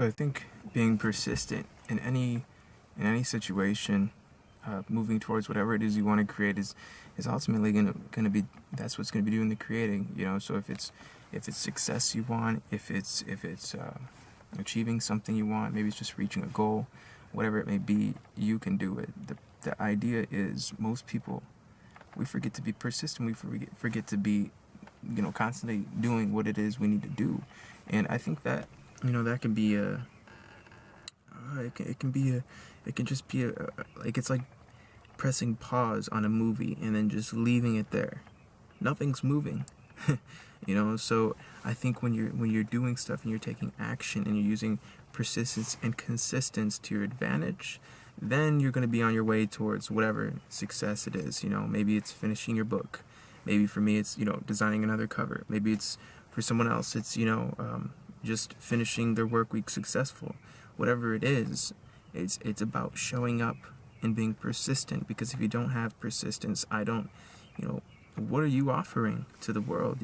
So I think being persistent in any situation, moving towards whatever it is you want to create is ultimately gonna be, that's what's gonna be doing the creating. So if it's success you want, if it's achieving something you want, maybe it's just reaching a goal, whatever it may be, you can do it. The idea is most people, we forget to be persistent. We forget to be constantly doing what it is we need to do. And I think that that can be it can just be like, it's like pressing pause on a movie and then just leaving it there. Nothing's moving. So I think when you're doing stuff and you're taking action and you're using persistence and consistency to your advantage, then you're going to be on your way towards whatever success it is. Maybe it's finishing your book. Maybe for me it's designing another cover. Maybe it's, for someone else, it's just finishing their work week successful. Whatever it is, it's about showing up and being persistent. Because if you don't have persistence, what are you offering to the world?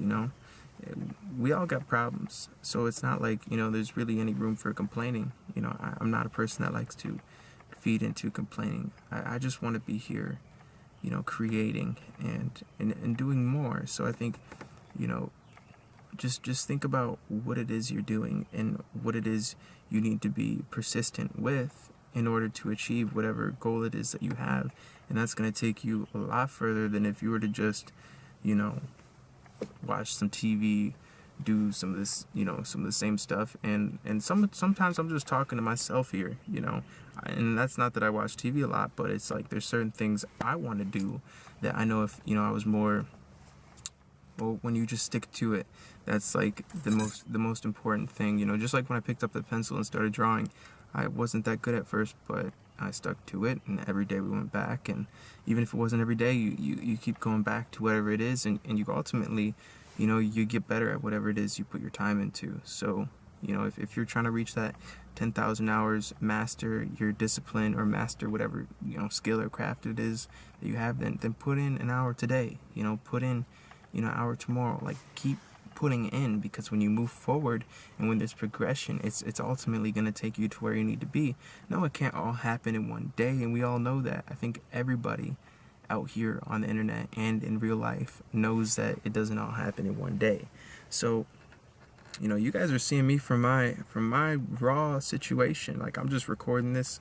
We all got problems, so it's not like there's really any room for complaining. I'm not a person that likes to feed into complaining. I just want to be here, creating and doing more. So I think just think about what it is you're doing and what it is you need to be persistent with in order to achieve whatever goal it is that you have. And that's going to take you a lot further than if you were to just watch some TV, do some of this, some of the same stuff. And sometimes I'm just talking to myself here, and that's not that I watch TV a lot, but it's like there's certain things I want to do that I know if I was more, well, when you just stick to it, that's like the most important thing. Just like when I picked up the pencil and started drawing, I wasn't that good at first, but I stuck to it, and every day we went back. And even if it wasn't every day, you keep going back to whatever it is, and you ultimately, you get better at whatever it is you put your time into. So if you're trying to reach that 10,000 hours, master your discipline, or master whatever skill or craft it is that you have, then put in an hour today. Put in an hour tomorrow. Like, keep putting in, because when you move forward and when there's progression, it's ultimately going to take you to where you need to be. No, it can't all happen in one day, and we all know that. I think everybody out here on the internet and in real life knows that it doesn't all happen in one day. So you guys are seeing me from my raw situation. Like, I'm just recording this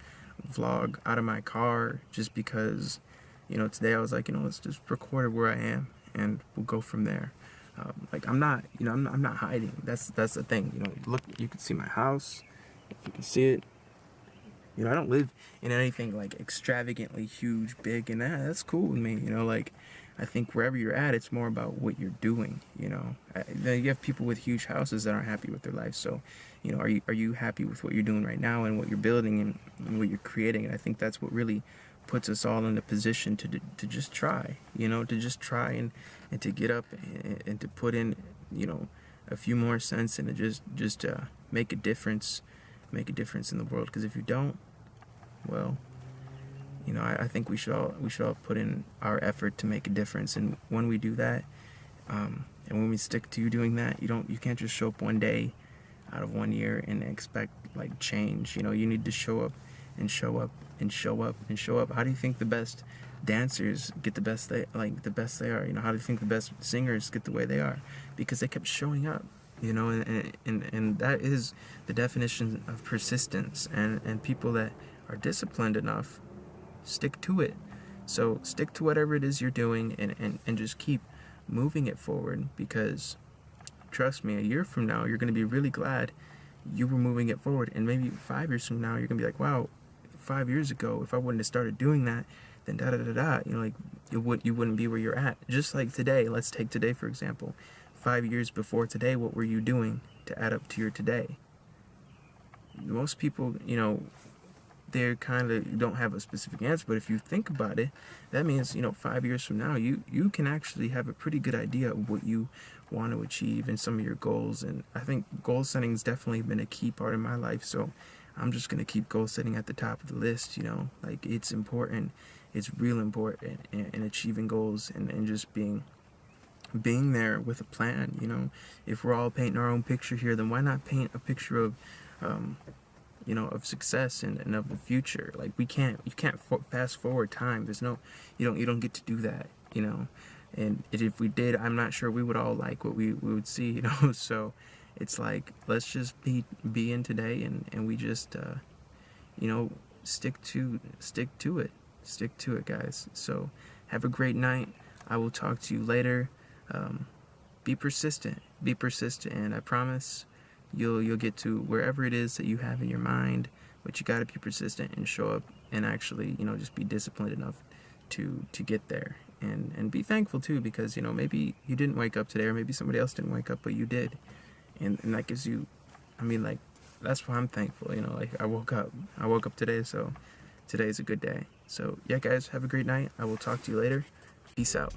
vlog out of my car just because today I was like, let's just record it where I am and we'll go from there. Like, I'm not hiding. That's the thing. Look, you can see my house, if you can see it. I don't live in anything like extravagantly huge, big, and that's cool with me. Like, I think wherever you're at, it's more about what you're doing. Then you have people with huge houses that aren't happy with their life. So, are you happy with what you're doing right now and what you're building and what you're creating? And I think that's what really puts us all in a position to just try. To just try and to get up and to put in a few more cents and to just make a difference in the world. Because if you don't, well, I think we should all put in our effort to make a difference. And when we do that, and when we stick to doing that, you can't just show up one day out of 1 year and expect like change. You need to show up and show up and show up and show up. How do you think the best dancers get the best they are? How do you think the best singers get the way they are? Because they kept showing up. And that is the definition of persistence. And people that are disciplined enough stick to it. So stick to whatever it is you're doing and just keep moving it forward, because trust me, a year from now you're going to be really glad you were moving it forward. And maybe 5 years from now you're going to be like, wow, 5 years ago, if I wouldn't have started doing that, then like you wouldn't be where you're at. Just like today, let's take today for example. 5 years before today, what were you doing to add up to your today? Most people, they kind of don't have a specific answer, but if you think about it, that means 5 years from now you can actually have a pretty good idea of what you want to achieve and some of your goals. And I think goal setting has definitely been a key part of my life, so I'm just going to keep goal setting at the top of the list. Like, it's important, it's real important in achieving goals and just being there with a plan. If we're all painting our own picture here, then why not paint a picture of of success and of the future. Like you can't fast forward time. There's no, you don't get to do that, and if we did, I'm not sure we would all like what we would see, so it's like, let's just be in today, and we just stick to it, guys. So have a great night. I will talk to you later. Be persistent, and I promise you'll get to wherever it is that you have in your mind, but you got to be persistent and show up and actually just be disciplined enough to get there, and be thankful too, because maybe you didn't wake up today, or maybe somebody else didn't wake up but you did, and that gives you, like, that's why I'm thankful. Like I woke up today, so today is a good day. So yeah, guys, have a great night. I will talk to you later. Peace out.